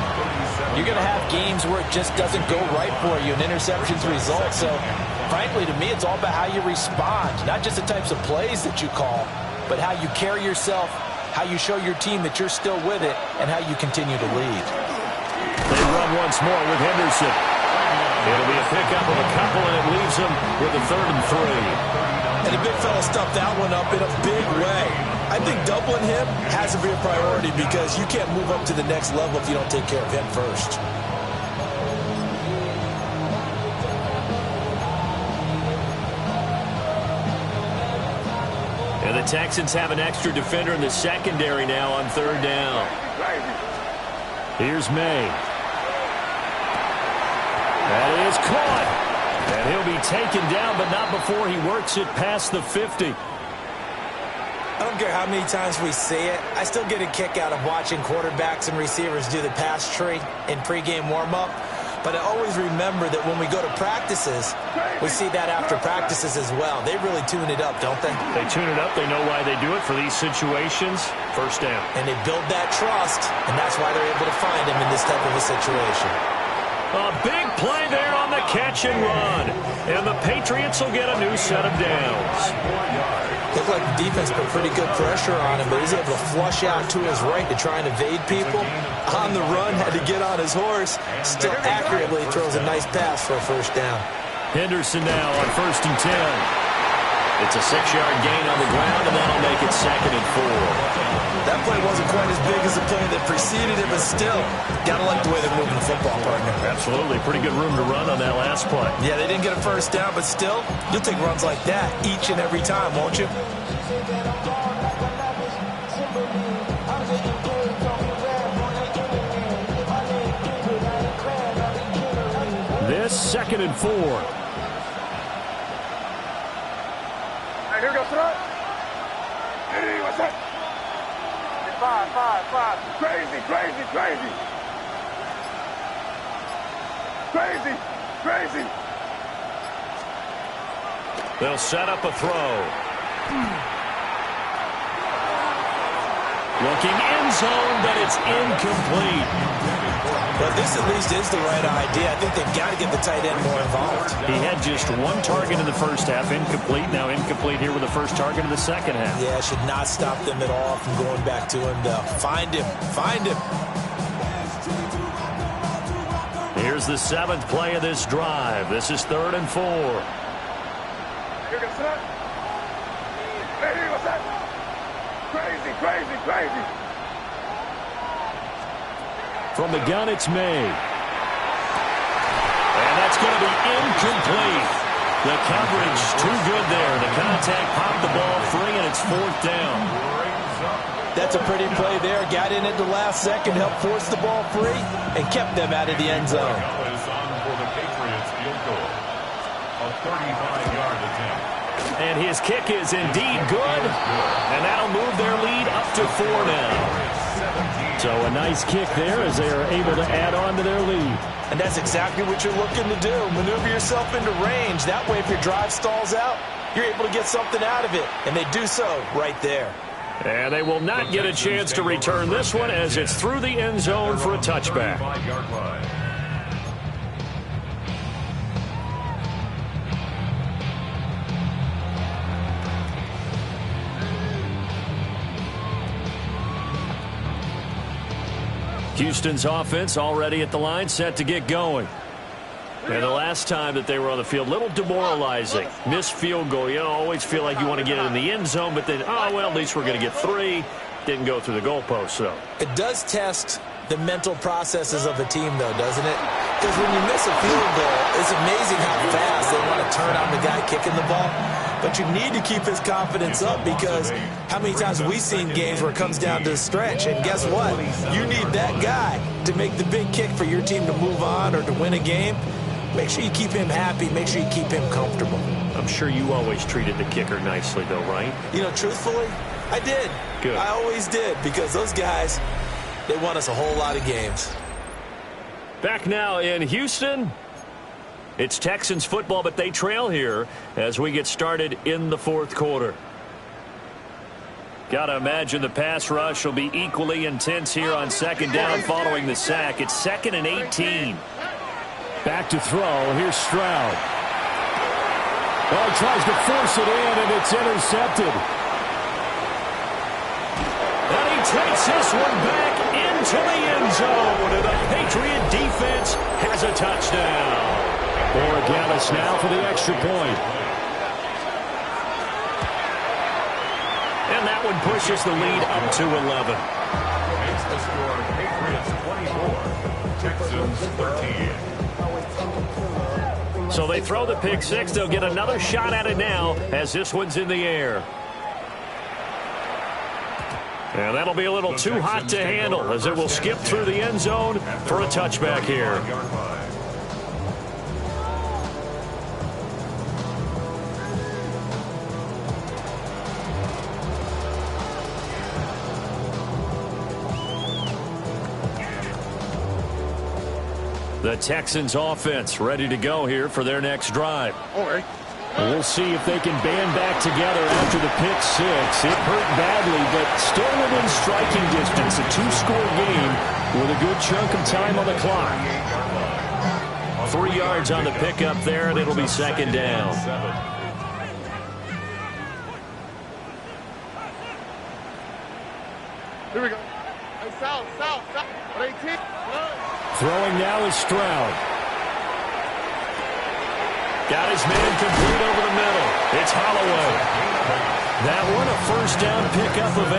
you're going to have games where it just doesn't go right for you, and interceptions result. So, frankly, to me, it's all about how you respond, not just the types of plays that you call, but how you carry yourself, how you show your team that you're still with it, and how you continue to lead. They run once more with Henderson. It'll be a pickup of a couple, and it leaves them with a 3rd and 3. And the big fella stuffed that one up in a big way. I think doubling him has to be a priority because you can't move up to the next level if you don't take care of him first. And the Texans have an extra defender in the secondary now on 3rd down. Here's May. That is caught. And he'll be taken down, but not before he works it past the 50. I don't care how many times we see it. I still get a kick out of watching quarterbacks and receivers do the pass tree in pregame warm-up. But I always remember that when we go to practices, we see that after practices as well. They really tune it up, don't they? They tune it up. They know why they do it for these situations. First down. And they build that trust, and that's why they're able to find him in this type of a situation. A big play there on the catch and run. And the Patriots will get a new set of downs. Looked like the defense put pretty good pressure on him, but he's able to flush out to his right to try and evade people. On the run, had to get on his horse. Still accurately throws a nice pass for a first down. Henderson now on 1st and 10. It's a 6-yard gain on the ground, and that'll make it 2nd and 4. That play wasn't quite as big as the play that preceded it, but still, gotta like the way they're moving the football, partner. Absolutely. Pretty good room to run on that last play. Yeah, they didn't get a first down, but still, you'll take runs like that each and every time, won't you? This 2nd and 4. Hey, here we go, son. Hey, what's up? 5. Crazy. They'll set up a throw. Looking end zone, but it's incomplete. But this at least is the right idea. I think they've got to get the tight end more involved. He had just one target in the first half, incomplete. Now incomplete here with the first target in the second half. Yeah, should not stop them at all from going back to him, though. Find him. Find him. Here's the 7th play of this drive. This is 3rd and 4. You're gonna set? Hey, what's that? Crazy, crazy, crazy. From the gun, it's May. And that's going to be incomplete. The coverage too good there. The contact popped the ball free, and it's 4th down. That's a pretty play there. Got in at the last second, helped force the ball free, and kept them out of the end zone. For the Patriots field goal. A 35-yard attempt. And his kick is indeed good. And that'll move their lead up to 4 now. So a nice kick there as they are able to add on to their lead. And that's exactly what you're looking to do. Maneuver yourself into range. That way, if your drive stalls out, you're able to get something out of it. And they do so right there. And they will not get a chance to return this one as it's through the end zone for a touchback. Houston's offense already at the line, set to get going. And the last time that they were on the field, a little demoralizing. Missed field goal. You always feel like you want to get it in the end zone, but then, oh, well, at least we're going to get 3. Didn't go through the goalpost, so. It does test the mental processes of a team, though, doesn't it? Because when you miss a field goal, it's amazing how fast they want to turn on the guy kicking the ball. But you need to keep his confidence up because how many times have we seen games where it comes down to the stretch? And guess what? You need that guy to make the big kick for your team to move on or to win a game. Make sure you keep him happy. Make sure you keep him comfortable. I'm sure you always treated the kicker nicely, though, right? You know, truthfully, I did. Good. I always did because those guys, they won us a whole lot of games. Back now in Houston. It's Texans football, but they trail here as we get started in the 4th quarter. Got to imagine the pass rush will be equally intense here on 2nd down following the sack. It's 2nd and 18. Back to throw. Here's Stroud. Oh, he tries to force it in, and it's intercepted. And he takes this one back into the end zone, and the Patriot defense has a touchdown. Borregales now for the extra point. And that one pushes the lead up to 11. Makes the score Patriots 24, Texans 13. So they throw the pick 6. They'll get another shot at it now as this one's in the air. And that'll be a little too hot to handle as it will skip through the end zone for a touchback here. The Texans offense ready to go here for their next drive. We'll see if they can band back together after the pick 6. It hurt badly, but still within striking distance. A 2-score game with a good chunk of time on the clock. 3 yards on the pickup there, and it'll be 2nd down. Here we go. Hey, south. 18. Throwing now is Stroud. Got his man complete over the middle. It's Holloway. That one a 1st down pickup of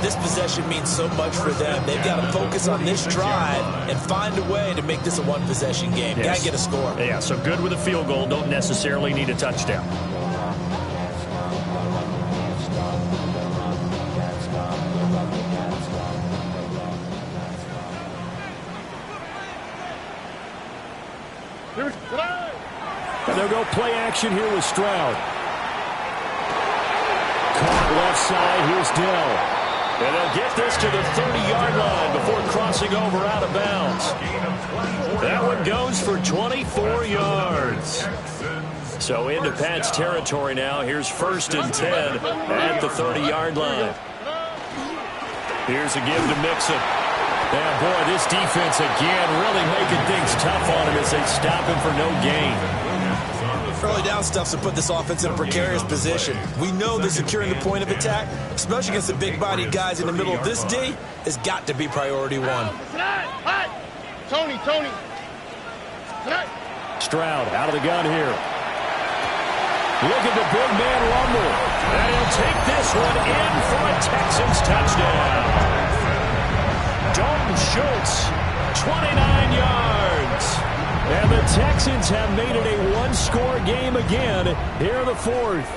8. This possession means so much for them. They've got to focus on this drive and find a way to make this a 1-possession game. Yes. Got to get a score. Yeah, so good with a field goal. Don't necessarily need a touchdown. And they'll go play action here with Stroud. Caught left side. Here's Dell. And they'll get this to the 30-yard line before crossing over out of bounds. That one goes for 24 yards. So into Pat's territory now. Here's 1st and 10 at the 30-yard line. Here's a give to Mixon. And boy, this defense again really making things tough on him as they stop him for no gain. Early down stuff's to put this offense in a precarious position. We know that securing the point of attack, especially against the big-bodied guys in the middle of this D, has got to be priority one. Tony. Stroud out of the gun here. Look at the big man rumble. And he'll take this one in for a Texans touchdown. Dalton Schultz, 29 yards. And the Texans have made it a one-score game again here in the 4th.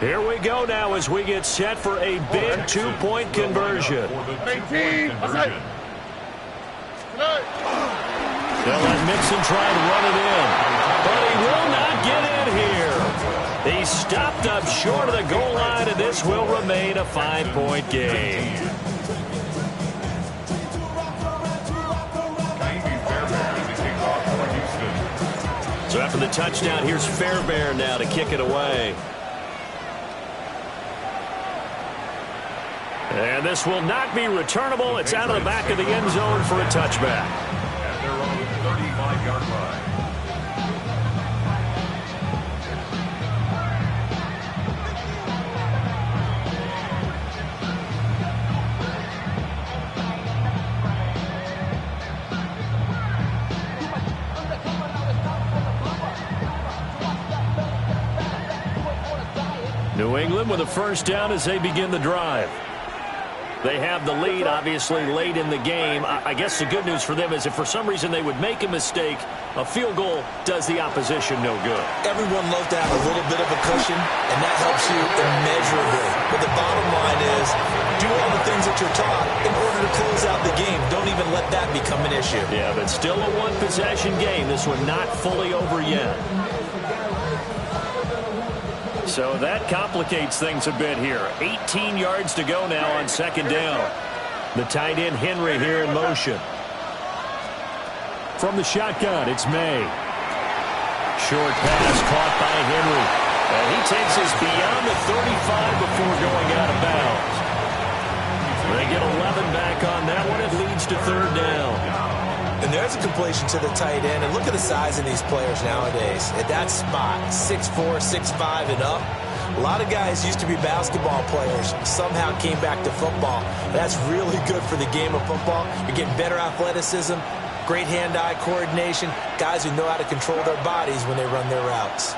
Here we go now as we get set for a big 2-point conversion. They'll let Mixon try and run it in. But he will not get in here. He's stopped up short of the goal line, and this will remain a 5-point game. So after the touchdown, here's Fairbairn now to kick it away. And this will not be returnable. It's out of the back of the end zone for a touchback. At their own 35-yard line. New England with a 1st down as they begin the drive. They have the lead, obviously, late in the game. I guess the good news for them is if for some reason they would make a mistake, a field goal does the opposition no good. Everyone loves to have a little bit of a cushion, and that helps you immeasurably. But the bottom line is, do all the things that you're taught in order to close out the game. Don't even let that become an issue. Yeah, but still a one-possession game. This one not fully over yet. So that complicates things a bit here. 18 yards to go now on 2nd down. The tight end Henry here in motion. From the shotgun, it's May. Short pass caught by Henry. And he takes us beyond the 35 before going out of bounds. They get 11 back on that one. It leads to 3rd down. And there's a completion to the tight end. And look at the size of these players nowadays. At that spot, 6'4", 6'5", and up. A lot of guys used to be basketball players, somehow came back to football. That's really good for the game of football. You're getting better athleticism, great hand-eye coordination, guys who know how to control their bodies when they run their routes.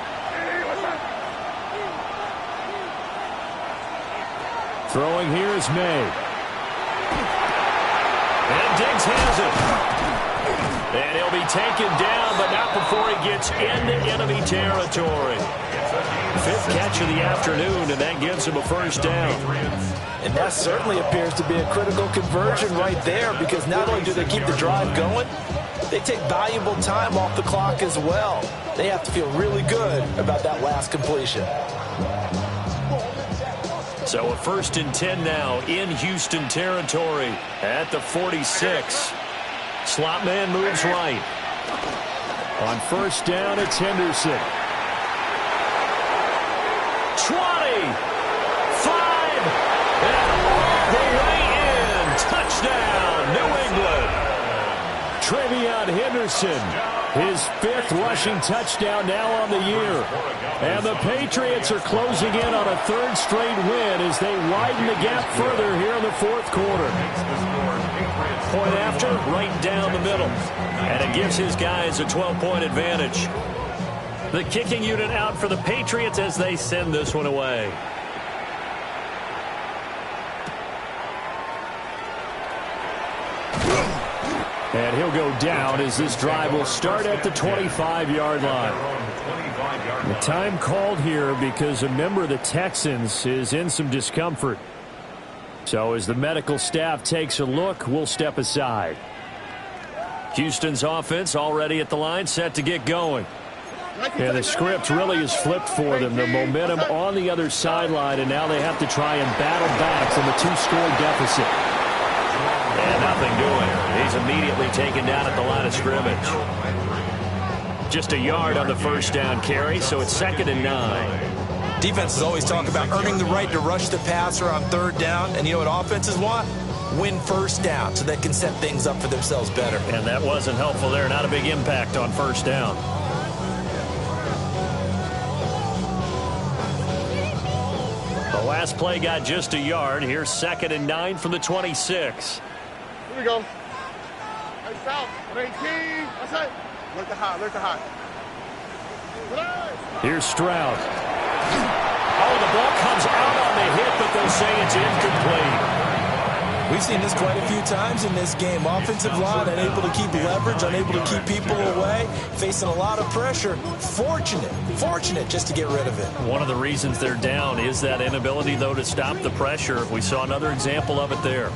Throwing here is May. And Diggs has it. And he'll be taken down, but not before he gets into enemy territory. 5th catch of the afternoon, and that gives him a 1st down. And that certainly appears to be a critical conversion right there, because not only do they keep the drive going, they take valuable time off the clock as well. They have to feel really good about that last completion. So a 1st and 10 now in Houston territory at the 46. Slot man moves right. On 1st down, it's Henderson. 20, 5, and all the way in. Touchdown, New England. Travion Henderson, his 5th rushing touchdown now on the year. And the Patriots are closing in on a 3rd straight win as they widen the gap further here in the 4th quarter. Point after, right down the middle. And it gives his guys a 12-point advantage. The kicking unit out for the Patriots as they send this one away. And he'll go down as this drive will start at the 25-yard line. The time called here because a member of the Texans is in some discomfort. So as the medical staff takes a look, we'll step aside. Houston's offense already at the line, set to get going. And the script really is flipped for them. The momentum on the other sideline, and now they have to try and battle back from a 2-score deficit. And nothing doing. He's immediately taken down at the line of scrimmage. Just a yard on the first down carry, so it's 2nd and 9. Defenses always talk about earning the right to rush the passer on 3rd down, and you know what offenses want? Win first down so they can set things up for themselves better. And that wasn't helpful there. Not a big impact on first down. The last play got just a yard. Here's 2nd and 9 from the 26. Here we go. Hey, south. 18. That's it. Look to high. Look to high. Here's Stroud. Oh, the ball comes out on the hit, but they'll say it's incomplete. We've seen this quite a few times in this game. Offensive line unable to keep leverage, unable to keep people away, facing a lot of pressure. Fortunate just to get rid of it. One of the reasons they're down is that inability, though, to stop the pressure. We saw another example of it there.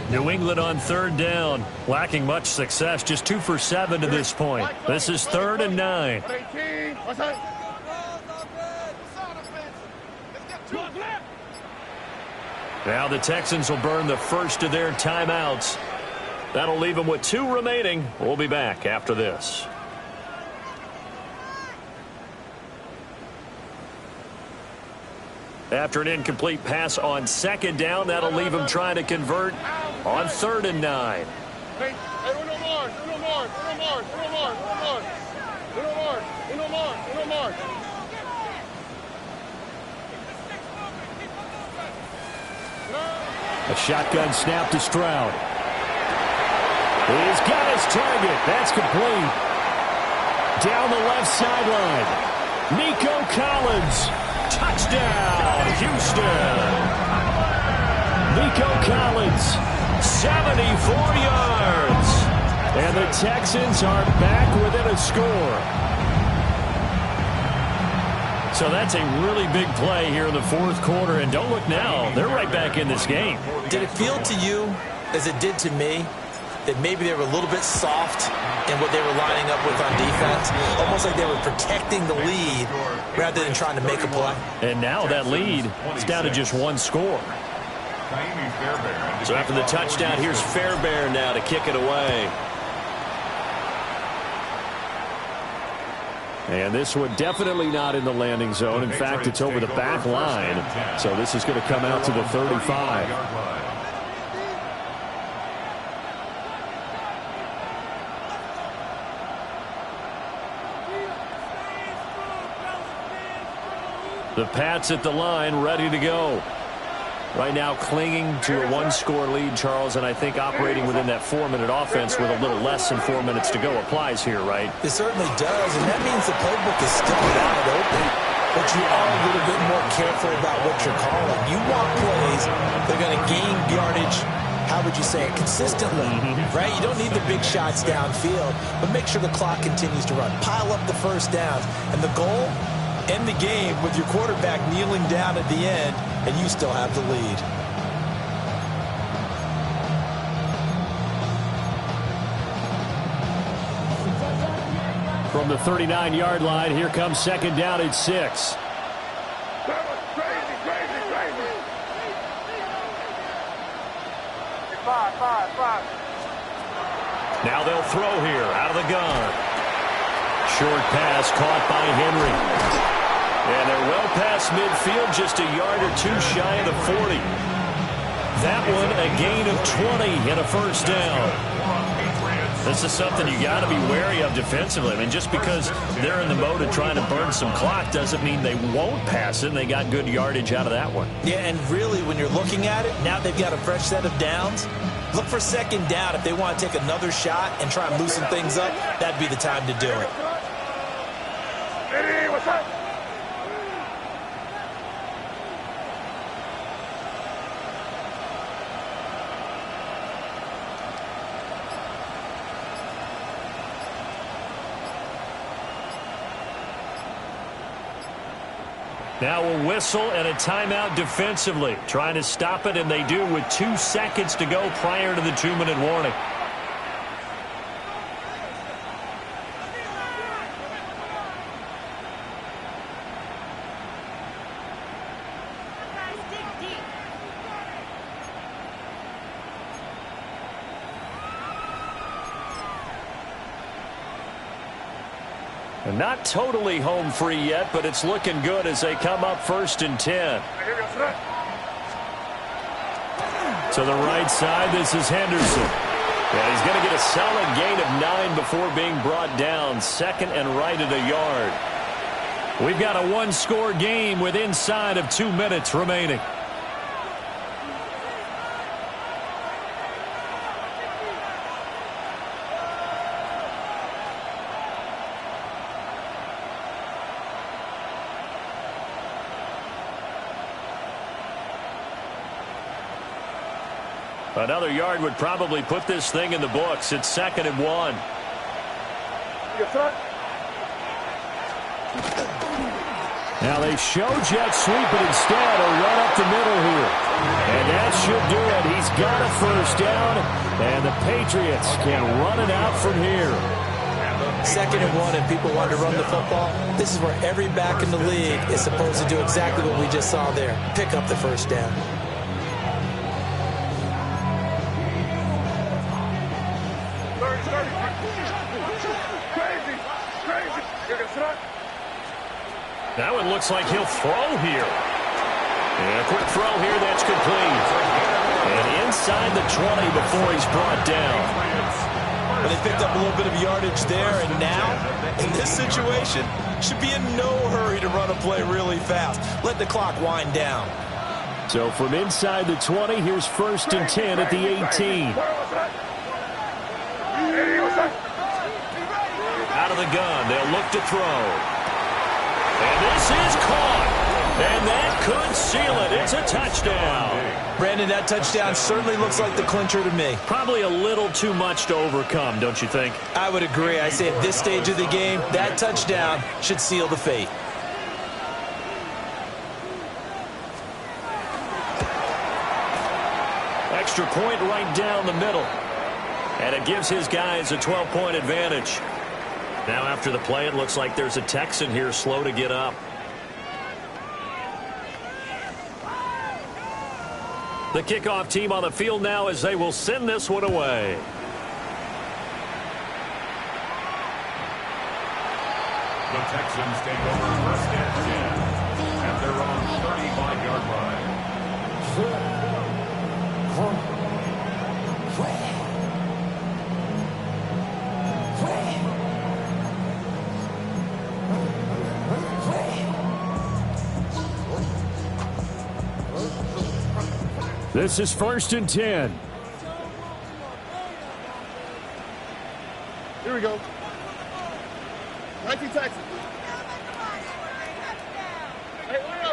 New England on 3rd down, lacking much success, just 2 for 7 to this point. This is 3rd and 9. Now the Texans will burn the first of their timeouts. That'll leave them with 2 remaining. We'll be back after this. After an incomplete pass on 2nd down, that'll leave him trying to convert on 3rd and 9. Hey, uno more. A shotgun snap to Stroud. He's got his target. That's complete. Down the left sideline. Nico Collins. Touchdown, Houston. Nico Collins, 74 yards. And the Texans are back within a score. So that's a really big play here in the 4th quarter. And don't look now, they're right back in this game. Did it feel to you, as it did to me, that maybe they were a little bit soft in what they were lining up with on defense? Almost like they were protecting the lead rather than trying to make a play. And now that lead is down to just 1 score. So after the touchdown, here's Fairbairn now to kick it away. And this one definitely not in the landing zone. In fact, it's over the back line. So this is going to come out to the 35. The Pats at the line, ready to go. Right now clinging to a 1-score lead, Charles, and I think operating within that 4-minute offense with a little less than 4 minutes to go applies here, right? It certainly does, and that means the playbook is still wide open. But you are a little bit more careful about what you're calling. You want plays that are going to gain yardage, how would you say it, consistently, right? You don't need the big shots downfield, but make sure the clock continues to run. Pile up the first downs, and the goal, end the game with your quarterback kneeling down at the end, and you still have the lead. From the 39-yard line, here comes 2nd down at 6. That was crazy. 5. Now they'll throw here out of the gun. Short pass caught by Henry. And they're well past midfield, just a yard or 2 shy of the 40. That one a gain of 20 and a first down. This is something you got to be wary of defensively. I mean, just because they're in the mode of trying to burn some clock doesn't mean they won't pass it, and they got good yardage out of that one. Yeah, and really, when you're looking at it, now they've got a fresh set of downs. Look for 2nd down. If they want to take another shot and try and loosen things up, that'd be the time to do it. Eddie, what's up? Now a whistle and a timeout defensively. Trying to stop it, and they do with 2 seconds to go prior to the 2-minute warning. And not totally home free yet, but it's looking good as they come up 1st and 10. To the right side, this is Henderson. And he's going to get a solid gain of 9 before being brought down. 2nd and right at a yard. We've got a one-score game with inside of 2 minutes remaining. Another yard would probably put this thing in the books. It's 2nd and 1. Now they show jet sweep, but instead a run up the middle here. And that should do it. He's got a 1st down, and the Patriots can run it out from here. 2nd and 1, and people want to run the football. This is where every back in the league is supposed to do exactly what we just saw there. Pick up the 1st down. Now it looks like he'll throw here. And a quick throw here that's complete. And inside the 20 before he's brought down. Well, they picked up a little bit of yardage there, and now, in this situation, should be in no hurry to run a play really fast. Let the clock wind down. So from inside the 20, here's 1st and 10 at the 18. Out of the gun, they'll look to throw. And this is caught. And that could seal it. It's a touchdown. Brandon, that touchdown certainly looks like the clincher to me. Probably a little too much to overcome, don't you think? I would agree. I say at this stage of the game, that touchdown should seal the fate. Extra point right down the middle. And it gives his guys a 12-point advantage. Now after the play, it looks like there's a Texan here slow to get up. The kickoff team on the field now as they will send this one away. The Texans take over 1st and 10 at their own 35-yard line. This is 1st and 10. Here we go. 19 Texans. Hey, uno.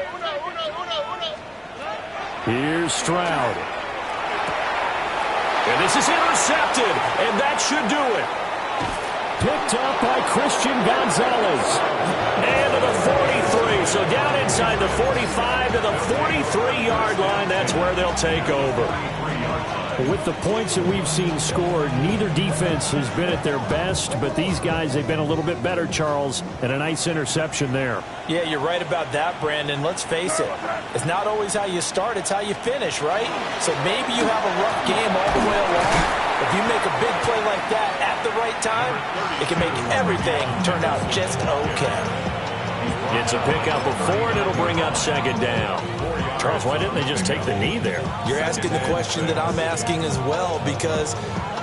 Here's Stroud. And this is intercepted, and that should do it. Picked up by Christian Gonzalez. And to the 43. So down inside the 45 to the 43-yard line. That's where they'll take over. With the points that we've seen scored, neither defense has been at their best, but these guys, they've been a little bit better, Charles, and a nice interception there. Yeah, you're right about that, Brandon. Let's face it. It's not always how you start, it's how you finish, right? So maybe you have a rough game all the way along. If you make a big play like that at the right time, it can make everything turn out just okay. It's a pickup of 4, and it'll bring up 2nd down. Charles, why didn't they just take the knee there? You're asking the question that I'm asking as well, because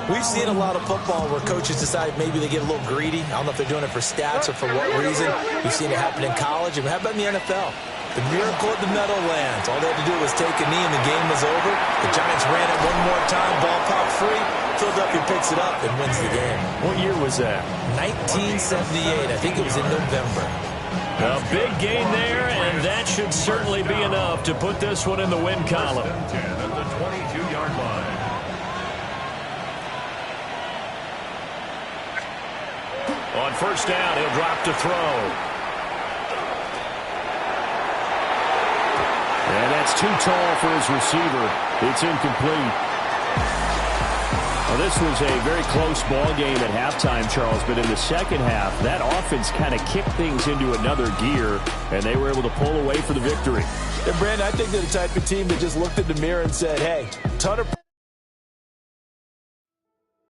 we've seen a lot of football where coaches decide maybe they get a little greedy. I don't know if they're doing it for stats or for what reason. We've seen it happen in college, and how about in the NFL? The miracle at the Meadowlands. All they had to do was take a knee, and the game was over. The Giants ran it one more time, ball popped free. Philadelphia picks it up and wins the game. What year was that? 1978. I think it was in November. A big gain there, and that should certainly be enough to put this one in the win column. 10 at the 22-yard line. On 1st down, he'll drop to throw. And that's too tall for his receiver. It's incomplete. Well, this was a very close ball game at halftime, Charles, but in the second half, that offense kind of kicked things into another gear, and they were able to pull away for the victory. And, Brandon, I think they're the type of team that just looked in the mirror and said, hey, ton of